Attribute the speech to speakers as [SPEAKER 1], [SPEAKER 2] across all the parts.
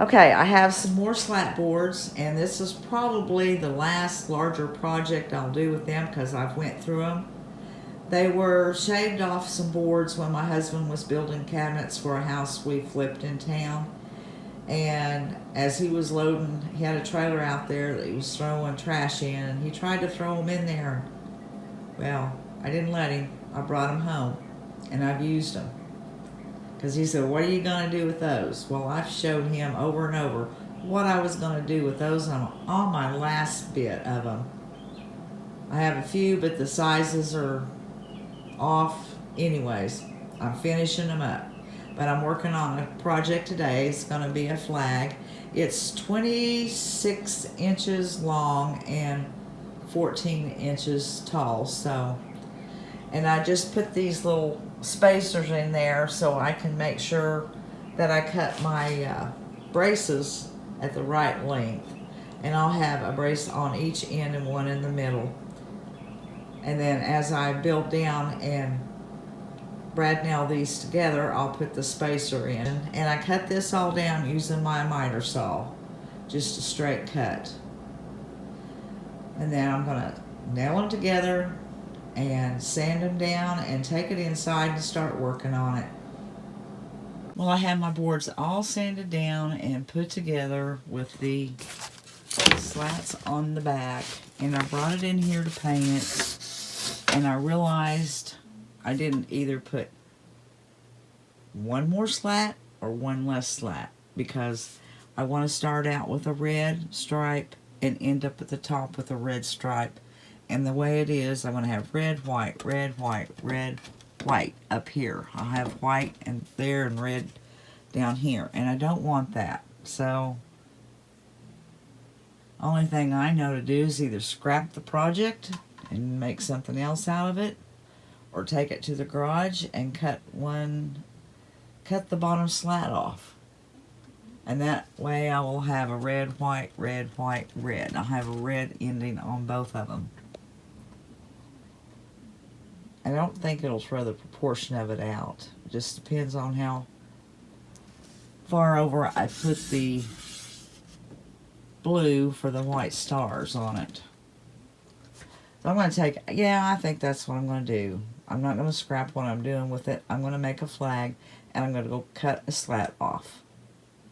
[SPEAKER 1] Okay, I have some more slat boards, and this is probably the last larger project I'll do with them because I've went through them. They were shaved off some boards when my husband was building cabinets for a house we flipped in town. And as he was loading, he had a trailer out there that he was throwing trash in, and he tried to throw them in there. Well, I didn't let him. I brought them home, and I've used them. Because he said, what are you going to do with those? Well, I've showed him over and over what I was going to do with those on my last bit of them. I have a few, but the sizes are off anyways. I'm finishing them up. But I'm working on a project today. It's going to be a flag. It's 26 inches long and 14 inches tall. So, and I just put these little spacers in there so I can make sure that I cut my braces at the right length. And I'll have a brace on each end and one in the middle. And then as I build down and brad nail these together, I'll put the spacer in. And I cut this all down using my miter saw. Just a straight cut. And then I'm gonna nail them together and sand them down and take it inside and start working on it. Well, I have my boards all sanded down and put together with the slats on the back, and I brought it in here to paint it, and I realized I didn't either put one more slat or one less slat, because I want to start out with a red stripe and end up at the top with a red stripe. And the way it is, I'm going to have red, white, red, white, red, white up here. I'll have white and there and red down here. And I don't want that. So, only thing I know to do is either scrap the project and make something else out of it, or take it to the garage and cut the bottom slat off. And that way I will have a red, white, red, white, red. I'll have a red ending on both of them. I don't think it'll throw the proportion of it out. It just depends on how far over I put the blue for the white stars on it. So I'm going to take, I think that's what I'm going to do. I'm not going to scrap what I'm doing with it. I'm going to make a flag, and I'm going to go cut a slat off.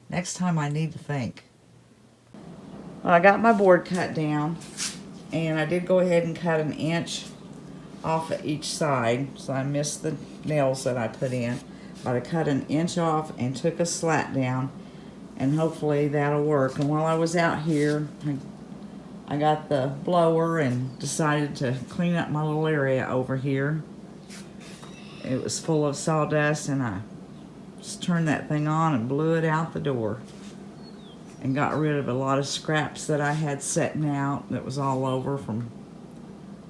[SPEAKER 1] Next time I need to think. Well, I got my board cut down, and I did go ahead and cut an inch off at each side, so I missed the nails that I put in. But I cut an inch off and took a slat down, and hopefully that'll work. And while I was out here, I got the blower and decided to clean up my little area over here. It was full of sawdust, and I just turned that thing on and blew it out the door and got rid of a lot of scraps that I had setting out that was all over from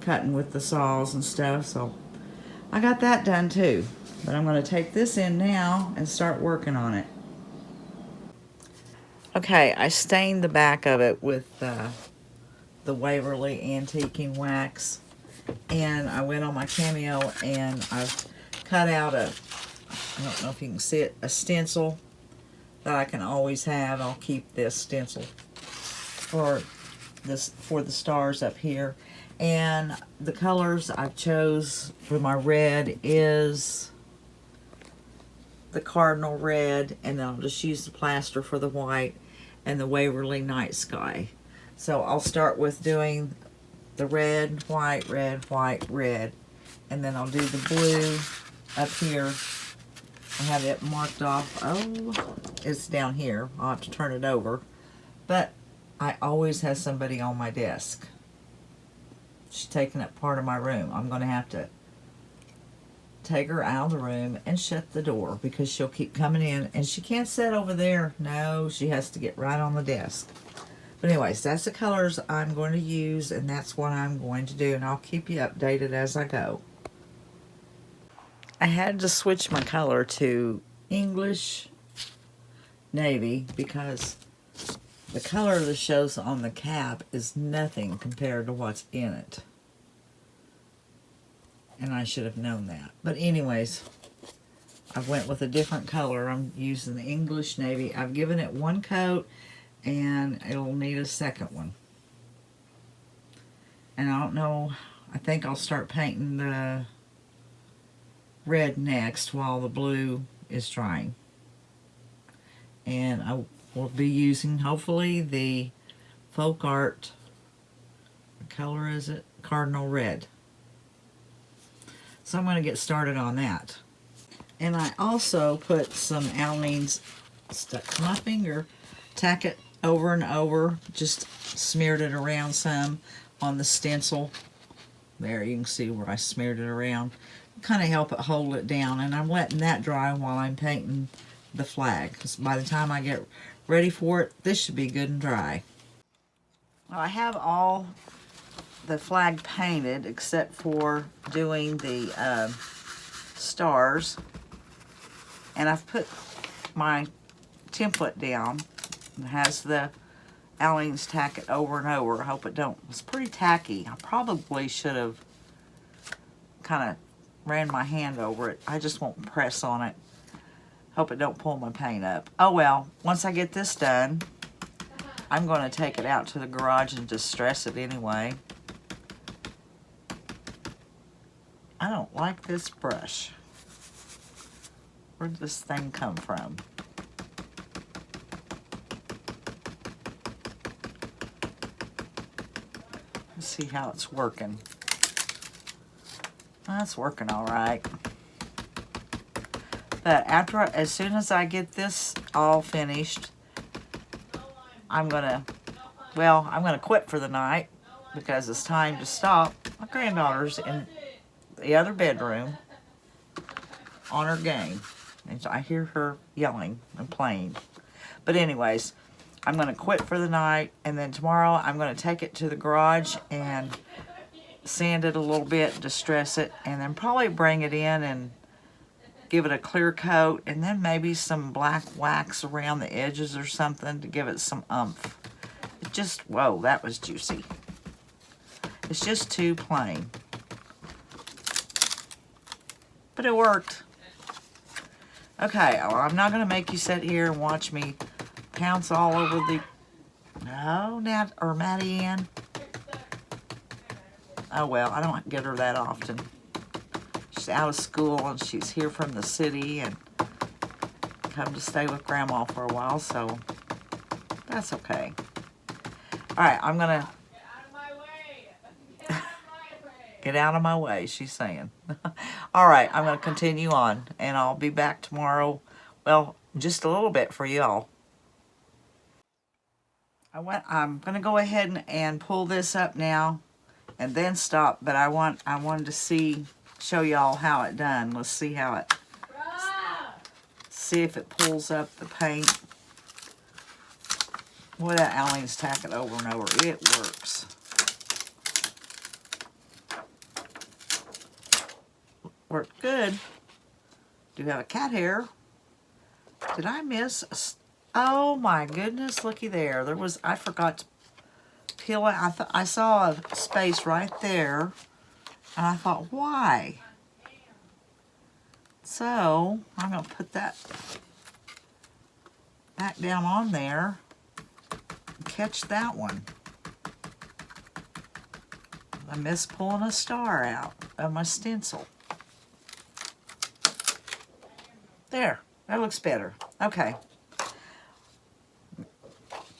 [SPEAKER 1] cutting with the saws and stuff. So I got that done too. But I'm going to take this in now and start working on it. Okay, I stained the back of it with the Waverly antiquing wax, and I went on my Cameo and I've cut out I don't know if you can see it, a stencil that I can always have. I'll keep this stencil for the stars up here. And the colors I chose for my red is the cardinal red, and then I'll just use the plaster for the white and the Waverly Night Sky. So I'll start with doing the red, white, red, white, red, and then I'll do the blue up here. I have it marked off. Oh, it's down here. I'll have to turn it over. But I always have somebody on my desk. She's taking up part of my room. I'm going to have to take her out of the room and shut the door because she'll keep coming in, and she can't sit over there. No, she has to get right on the desk. But anyways, that's the colors I'm going to use, and that's what I'm going to do, and I'll keep you updated as I go. I had to switch my color to English Navy because the color that shows on the cap is nothing compared to what's in it. And I should have known that. But anyways, I went with a different color. I'm using the English Navy. I've given it one coat and it'll need a second one. And I don't know, I think I'll start painting the red next while the blue is drying. And I will be using, hopefully, the Folk Art, what color is it? Cardinal Red. So I'm going to get started on that. And I also put some Aleene's stuck to my finger, tack it over and over, just smeared it around some on the stencil. There, you can see where I smeared it around. Kind of help it hold it down, and I'm letting that dry while I'm painting the flag, because by the time I get ready for it, this should be good and dry. Well, I have all the flag painted except for doing the stars, and I've put my template down. It has the Aleene's tack it over and over. I hope it don't. It's pretty tacky. I probably should have kind of ran my hand over it. I just won't press on it. Hope it don't pull my paint up. Oh well, once I get this done, I'm going to take it out to the garage and distress it anyway. I don't like this brush. Where'd this thing come from? Let's see how it's working. That's working all right. But as soon as I get this all finished, I'm gonna quit for the night because it's time to stop. My granddaughter's in the other bedroom on her game, and I hear her yelling and playing. But anyways, I'm gonna quit for the night, and then tomorrow I'm gonna take it to the garage and sand it a little bit, distress it, and then probably bring it in and give it a clear coat, and then maybe some black wax around the edges or something to give it some oomph. It just, whoa, that was juicy. It's just too plain. But it worked. Okay, well, I'm not going to make you sit here and watch me pounce all over the... No, Nat, or Maddie Ann. Oh well, I don't get her that often. She's out of school and she's here from the city and come to stay with Grandma for a while, so that's okay. Alright, I'm gonna... Get out of my way, she's saying. Alright, I'm gonna continue on and I'll be back tomorrow. Well, just a little bit for y'all. I'm gonna go ahead and pull this up now and then stop, but I wanted to show y'all how it done. Let's see how it, see if it pulls up the paint. Boy, that Aleene's tack it over and over. It works. Worked good. Do have a cat hair. Did I miss? Oh my goodness, looky there. I forgot to peel it. I saw a space right there, and I thought, why? So I'm gonna put that back down on there and catch that one. I missed pulling a star out of my stencil. There, that looks better. Okay.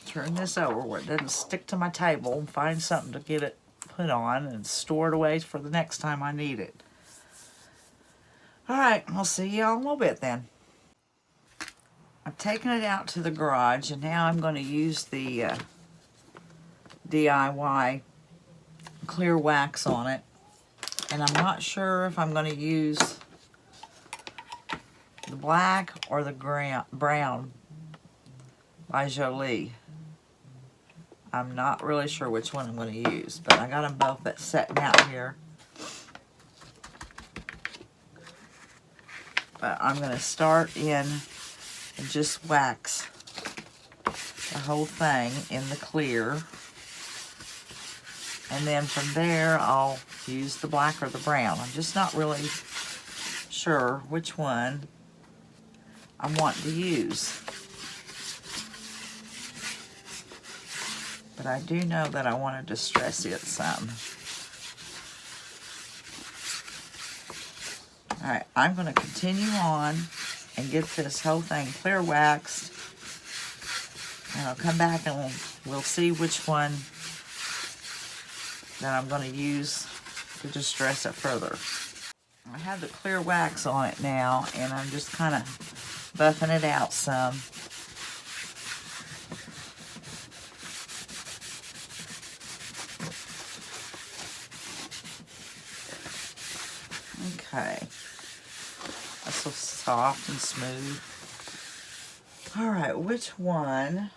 [SPEAKER 1] Turn this over where it doesn't stick to my table and find something to get it put on and store it away for the next time I need it. Alright, I'll see y'all in a little bit then. I've taken it out to the garage and now I'm going to use the DIY clear wax on it. And I'm not sure if I'm going to use the black or the brown by Jolie. I'm not really sure which one I'm going to use, but I got them both setting out here. But I'm going to start in and just wax the whole thing in the clear. And then from there, I'll use the black or the brown. I'm just not really sure which one I'm wanting to use. But I do know that I want to distress it some. Alright, I'm going to continue on and get this whole thing clear waxed. And I'll come back and we'll see which one that I'm going to use to distress it further. I have the clear wax on it now, and I'm just kind of buffing it out some. Okay. That's so soft and smooth. Alright, which one?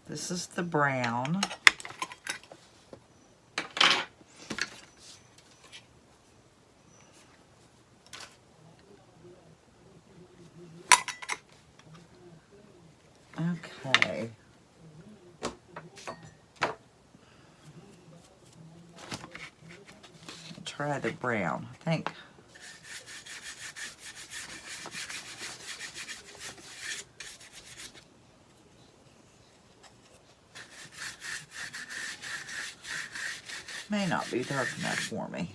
[SPEAKER 1] This is the brown. Okay. Try the brown, I think. May not be dark enough for me.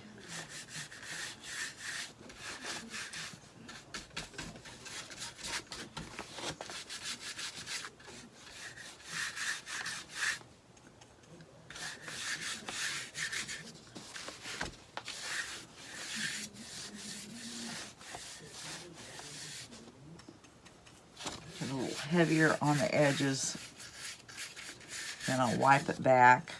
[SPEAKER 1] A little heavier on the edges. Then I'll wipe it back.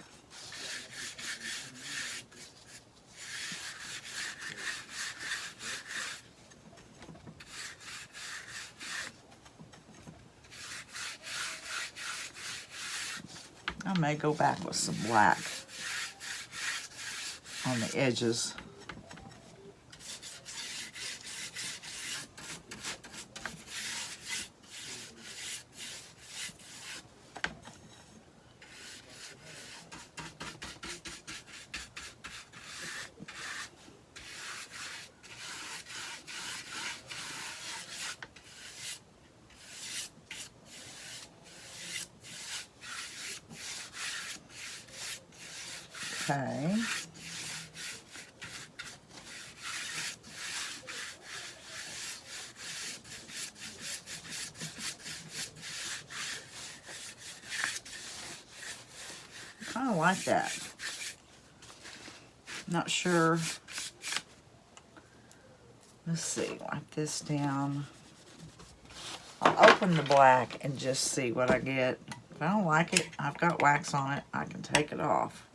[SPEAKER 1] I may go back with some black on the edges. Okay. I kind of like that. Not sure. Let's see, wipe this down. I'll open the black and just see what I get. If I don't like it, I've got wax on it, I can take it off.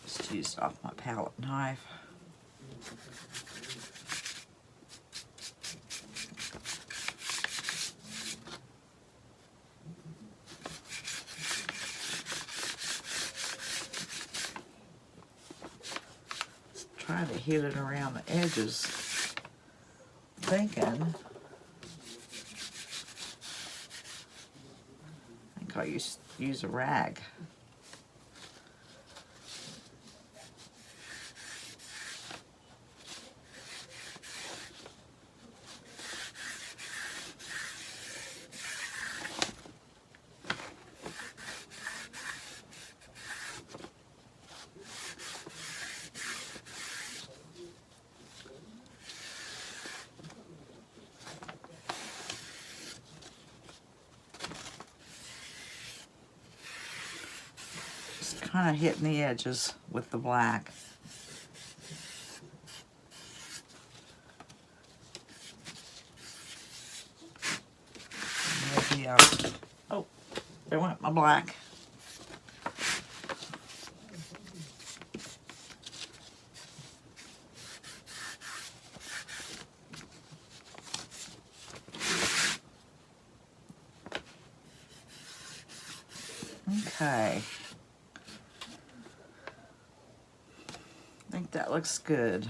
[SPEAKER 1] Just used off my palette knife. Try to hit it around the edges, thinking. I think I'll use a rag. Kind of hitting the edges with the black. Maybe oh, there went my black. Okay. I think that looks good.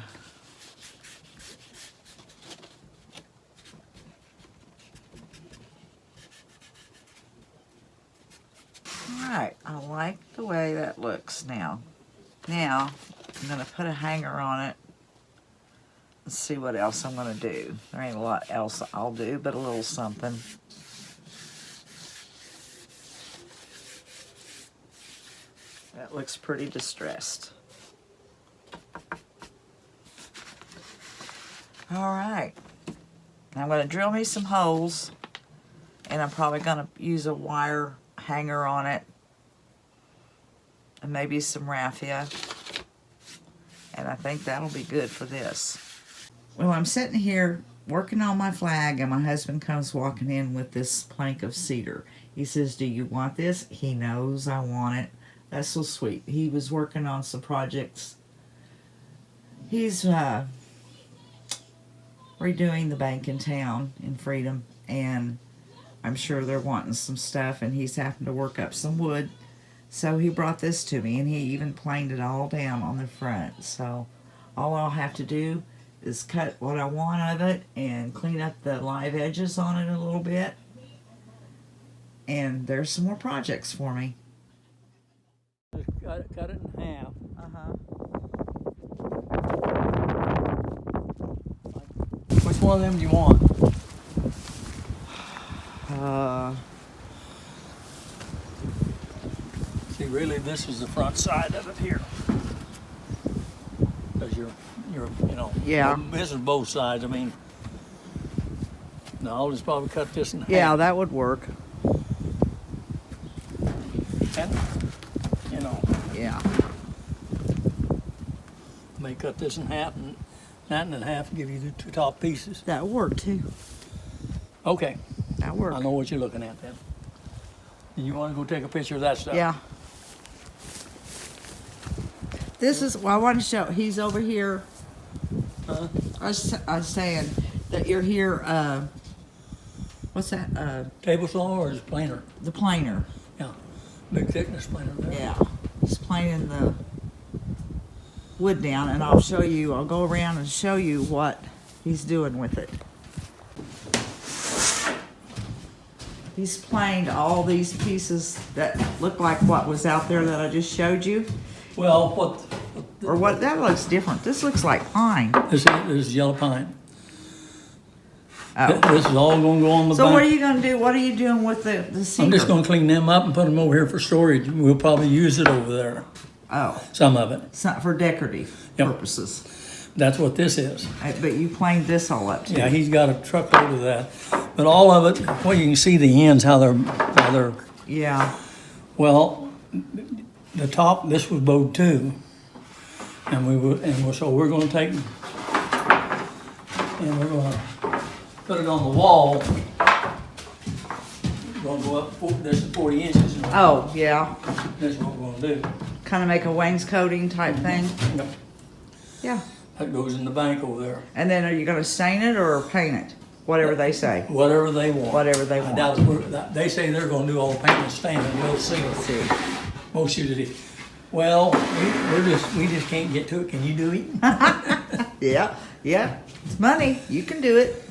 [SPEAKER 1] right, I like the way that looks now. Now, I'm gonna put a hanger on it. Let's see what else I'm gonna do. There ain't a lot else I'll do, but a little something. That looks pretty distressed. All right, now I'm gonna drill me some holes, and I'm probably gonna use a wire hanger on it, and maybe some raffia, and I think that'll be good for this. Well, I'm sitting here working on my flag, and my husband comes walking in with this plank of cedar. He says, "Do you want this?" He knows I want it. That's so sweet. He was working on some projects. He's redoing the bank in town in Freedom, and I'm sure they're wanting some stuff, and he's having to work up some wood. So he brought this to me, and he even planed it all down on the front. So all I'll have to do is cut what I want of it and clean up the live edges on it a little bit. And there's some more projects for me.
[SPEAKER 2] Just cut it in half. Which one of them do you want? See, really, this is the front side of it here. Because you're, you know.
[SPEAKER 1] Yeah.
[SPEAKER 2] This is both sides. I mean, no, I'll just probably cut this in half.
[SPEAKER 1] Yeah, that would work.
[SPEAKER 2] And, you know.
[SPEAKER 1] Yeah.
[SPEAKER 2] May cut this in half and that in half and give you the two top pieces.
[SPEAKER 1] That would work too.
[SPEAKER 2] Okay.
[SPEAKER 1] That work.
[SPEAKER 2] I know what you're looking at then. You want to go take a picture of that stuff?
[SPEAKER 1] Yeah. This is, well, I want to show, he's over here. I was saying that you're here, what's that?
[SPEAKER 2] Table saw or is it planer?
[SPEAKER 1] The planer.
[SPEAKER 2] Yeah. Big thickness planer there.
[SPEAKER 1] Yeah. He's planing the wood down, and I'll show you, I'll go around and show you what he's doing with it. He's planed all these pieces that look like what was out there that I just showed you.
[SPEAKER 2] Well,
[SPEAKER 1] Or what, that looks different. This looks like pine.
[SPEAKER 2] this is yellow pine.
[SPEAKER 1] Oh.
[SPEAKER 2] This is all going to go on the
[SPEAKER 1] So
[SPEAKER 2] back.
[SPEAKER 1] what are you going to do? What are you doing with the cedar?
[SPEAKER 2] I'm just going to clean them up and put them over here for storage. We'll probably use it over there.
[SPEAKER 1] Oh.
[SPEAKER 2] Some of it.
[SPEAKER 1] It's not for decorative
[SPEAKER 2] Yep.
[SPEAKER 1] purposes.
[SPEAKER 2] That's what this is.
[SPEAKER 1] But you planed this all up too.
[SPEAKER 2] Yeah, he's got a truckload of that. But all of it, well, you can see the ends, how they're,
[SPEAKER 1] Yeah.
[SPEAKER 2] well, the top, this was bowed too. So we're going to take, and we're going to put it on the wall. We're going to go up, this is 40 inches.
[SPEAKER 1] Oh, yeah.
[SPEAKER 2] This is what we're going to do.
[SPEAKER 1] Kind of make a wainscoting type thing.
[SPEAKER 2] Yep.
[SPEAKER 1] Yeah.
[SPEAKER 2] That goes in the bank over there.
[SPEAKER 1] And then are you going to stain it or paint it? Whatever they say.
[SPEAKER 2] Whatever they want.
[SPEAKER 1] Whatever they
[SPEAKER 2] I
[SPEAKER 1] want.
[SPEAKER 2] doubt they say they're going to do all the painting and staining. We'll see.
[SPEAKER 1] See.
[SPEAKER 2] Most usually. Well, we just can't get to it. Can you do it?
[SPEAKER 1] Yeah. Yeah. It's money. You can do it.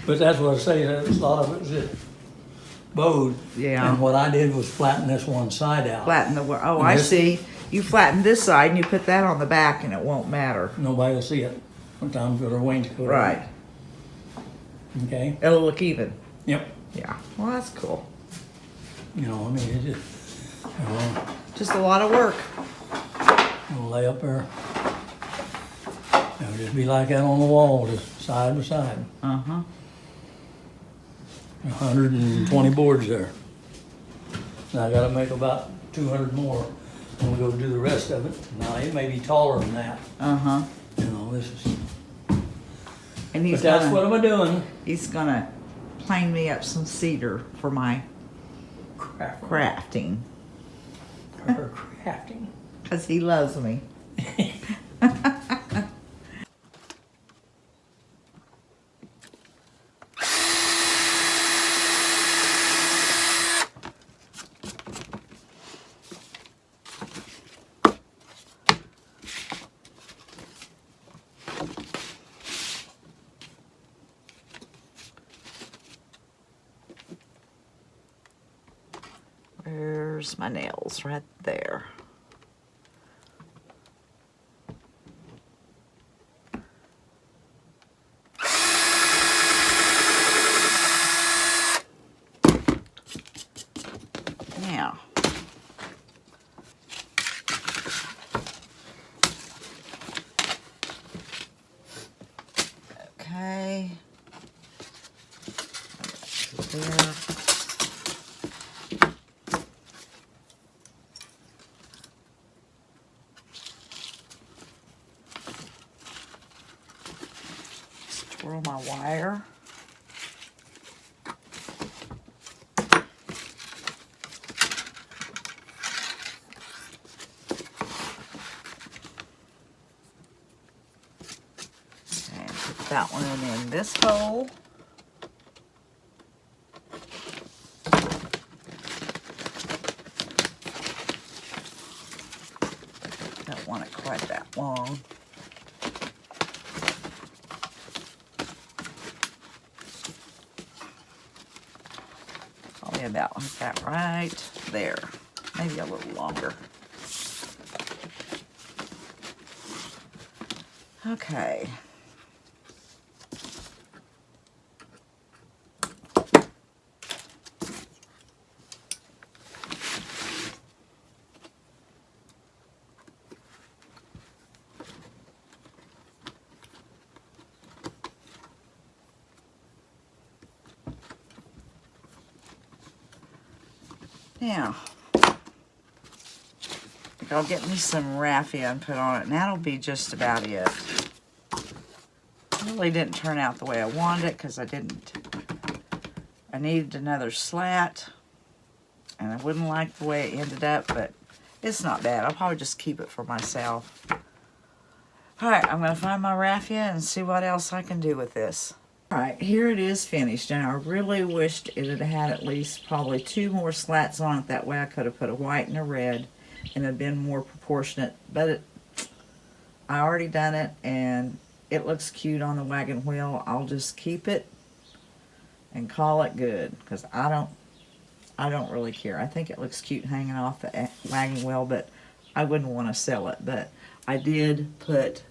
[SPEAKER 2] But that's what I say. A lot of it is just bowed.
[SPEAKER 1] Yeah.
[SPEAKER 2] And what I did was flatten this one side out.
[SPEAKER 1] Flatten the. Oh,
[SPEAKER 2] And
[SPEAKER 1] I
[SPEAKER 2] this-
[SPEAKER 1] see. You flatten this side and you put that on the back, and it won't matter.
[SPEAKER 2] Nobody will see it. Sometimes with our wainscot.
[SPEAKER 1] Right.
[SPEAKER 2] Okay.
[SPEAKER 1] It'll look even.
[SPEAKER 2] Yep.
[SPEAKER 1] Yeah. Well, that's cool.
[SPEAKER 2] You know, I mean, it's just,
[SPEAKER 1] Just a lot of work.
[SPEAKER 2] we'll lay up there. It'll just be like that on the wall, just side by side. 120 boards there. And I gotta make about 200 more when we go do the rest of it. Now, it may be taller than that. You know, this is,
[SPEAKER 1] And
[SPEAKER 2] but
[SPEAKER 1] he's
[SPEAKER 2] that's
[SPEAKER 1] gonna,
[SPEAKER 2] what am I doing?
[SPEAKER 1] he's gonna plane me up some cedar for my crafting,
[SPEAKER 2] Crafting.
[SPEAKER 1] because he loves me. There's my nails right there. Now, okay. There. Twirl my wire. And put that one in this hole. Don't want it quite that long. Probably about like that right there. Maybe a little longer. Okay. Now, I'll get me some raffia and put on it, and that'll be just about it. Really didn't turn out the way I wanted it because I needed another slat, and I wouldn't like the way it ended up, but it's not bad. I'll probably just keep it for myself. All right, I'm going to find my raffia and see what else I can do with this. All right, here it is finished, and I really wished it had had at least probably 2 more slats on it. That way I could have put a white and a red and have been more proportionate, but I already done it, and it looks cute on the wagon wheel. I'll just keep it and call it good, because I don't really care. I think it looks cute hanging off the wagon wheel, but I wouldn't want to sell it. But I did put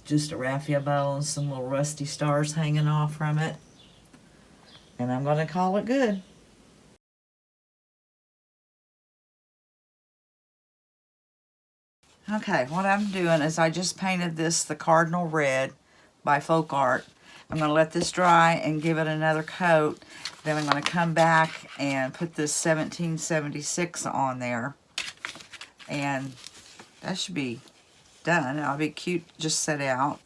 [SPEAKER 1] just a raffia bow and some little rusty stars hanging off from it, and I'm going to call it good. Okay, what I'm doing is I just painted this the Cardinal Red by Folk Art. I'm going to let this dry and give it another coat. Then I'm going to come back and put this 1776 on there. And that should be done. It'll be cute just set out.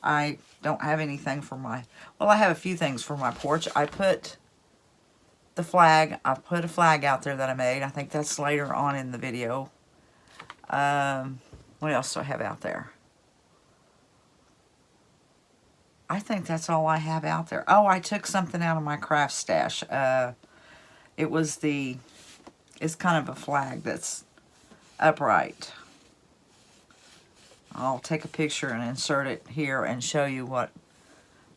[SPEAKER 1] I don't have anything for my... Well, I have a few things for my porch. I put the flag. I put a flag out there that I made. I think that's later on in the video. What else do I have out there? I think that's all I have out there. Oh, I took something out of my craft stash. It's kind of a flag that's upright. I'll take a picture and insert it here and show you what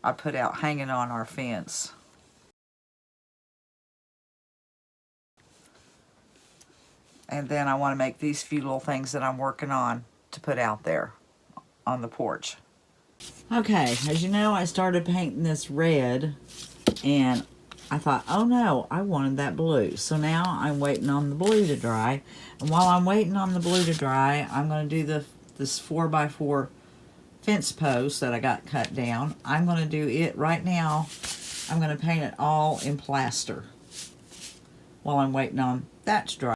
[SPEAKER 1] I put out hanging on our fence. And then I want to make these few little things that I'm working on to put out there on the porch. Okay, as you know, I started painting this red, and I thought, oh no, I wanted that blue. So now I'm waiting on the blue to dry. And while I'm waiting on the blue to dry, I'm going to do this 4x4 fence post that I got cut down. I'm going to do it right now. I'm going to paint it all in plaster while I'm waiting on that to dry.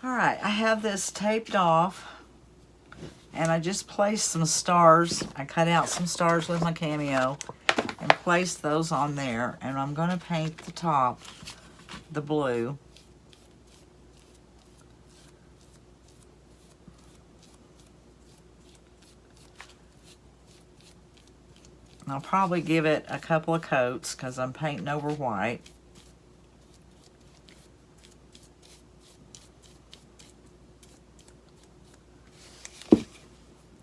[SPEAKER 1] Alright, I have this taped off, and I just placed some stars. I cut out some stars with my Cameo and placed those on there, and I'm going to paint the top the blue. And I'll probably give it a couple of coats because I'm painting over white.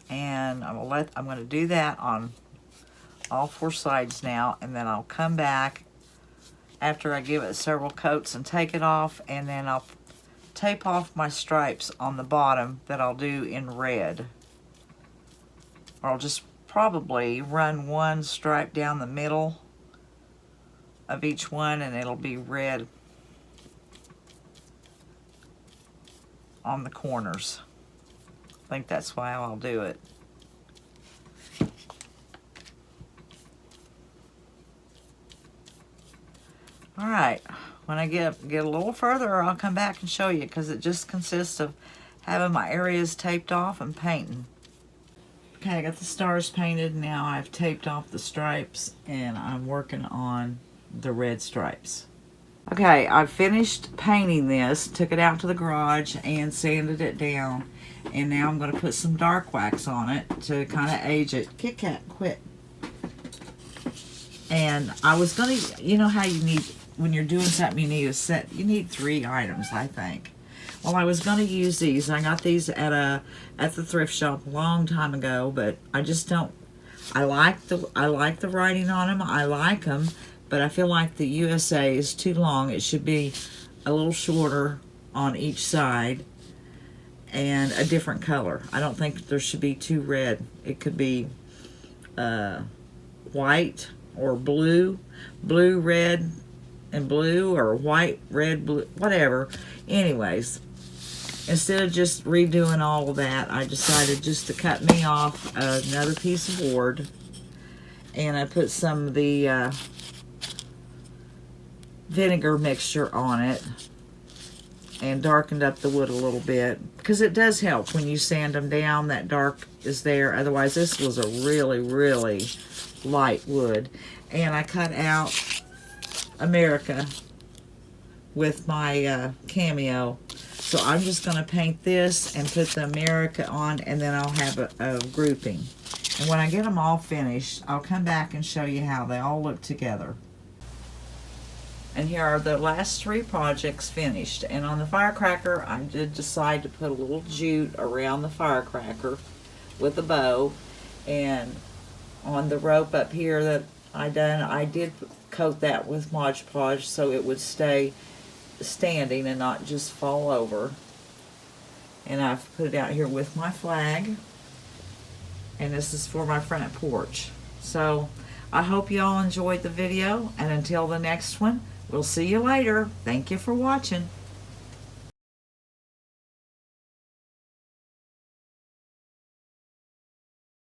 [SPEAKER 1] And I'm going to do that on all 4 sides now, and then I'll come back after I give it several coats and take it off, and then I'll tape off my stripes on the bottom that I'll do in red. Or I'll just probably run one stripe down the middle of each one, and it'll be red on the corners. I think that's why I'll do it. All right, when I get a little further, I'll come back and show you, because it just consists of having my areas taped off and painting. Okay, I got the stars painted. Now I've taped off the stripes, and I'm working on the red stripes. Okay, I've finished painting this, took it out to the garage and sanded it down, and now I'm going to put some dark wax on it to kind of age it. Kit Kat, quit. And I was going to, you know how you need, when you're doing something, you need a set, you need 3 items, I think. Well, I was going to use these. I got these at the thrift shop a long time ago, but I just don't, I like the writing on them. I like them, but I feel like the USA is too long. It should be a little shorter on each side and a different color. I don't think there should be too red. It could be white or blue, red, and blue, or white, red, blue, whatever. Anyways, instead of just redoing all of that, I decided just to cut me off another piece of board, and I put some of the vinegar mixture on it and darkened up the wood a little bit, because it does help when you sand them down. That dark is there. Otherwise, this was a really, really light wood. And I cut out America with my cameo. So I'm just going to paint this and put the America on, and then I'll have a grouping. And when I get them all finished, I'll come back and show you how they all look together. And here are the last 3 projects finished. And on the firecracker, I did decide to put a little jute around the firecracker with a bow. And on the rope up here that I did coat that with Mod Podge so it would stay standing and not just fall over. And I've put it out here with my flag. And this is for my front porch. So I hope you all enjoyed the video. And until the next one, we'll see you later. Thank you for watching.